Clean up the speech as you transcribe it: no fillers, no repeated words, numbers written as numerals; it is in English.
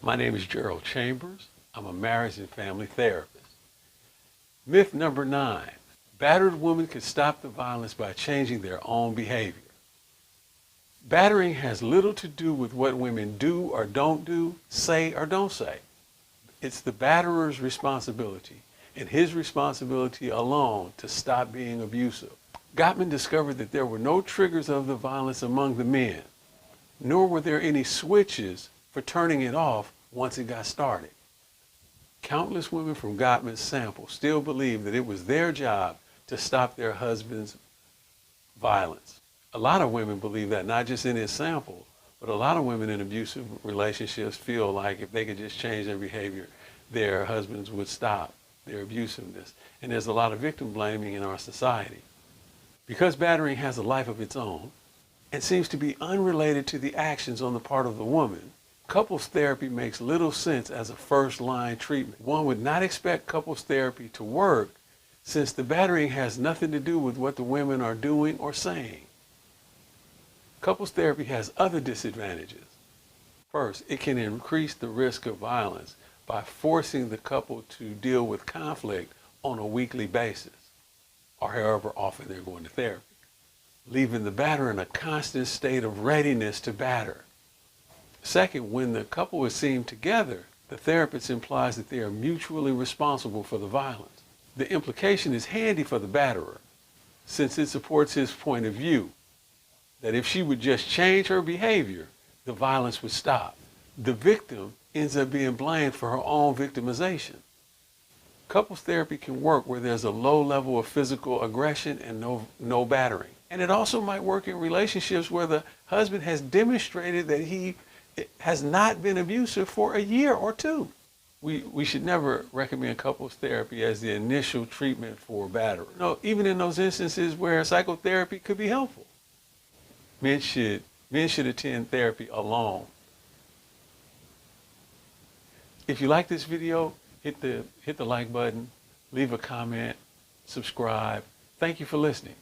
My name is Gerald Chambers. I'm a marriage and family therapist. Myth number 9. Battered women can stop the violence by changing their own behavior. Battering has little to do with what women do or don't do, say or don't say. It's the batterer's responsibility, and his responsibility alone, to stop being abusive. Gottman discovered that there were no triggers of the violence among the men, nor were there any switches for turning it off once it got started. Countless women from Gottman's sample still believe that it was their job to stop their husband's violence. A lot of women believe that, not just in his sample, but a lot of women in abusive relationships feel like if they could just change their behavior, their husbands would stop their abusiveness. And there's a lot of victim blaming in our society. Because battering has a life of its own and seems to be unrelated to the actions on the part of the woman, couples therapy makes little sense as a first-line treatment. One would not expect couples therapy to work since the battering has nothing to do with what the women are doing or saying. Couples therapy has other disadvantages. First, it can increase the risk of violence by forcing the couple to deal with conflict on a weekly basis, or however often they're going to therapy, leaving the batterer in a constant state of readiness to batter. Second, when the couple is seen together, the therapist implies that they are mutually responsible for the violence. The implication is handy for the batterer, since it supports his point of view, that if she would just change her behavior, the violence would stop. The victim ends up being blamed for her own victimization. Couples therapy can work where there's a low level of physical aggression and no battering. And it also might work in relationships where the husband has demonstrated that he has not been abusive for a year or two. We should never recommend couples therapy as the initial treatment for battering. No, even in those instances where psychotherapy could be helpful. Men should attend therapy alone. If you like this video, hit the like button, leave a comment, subscribe. Thank you for listening.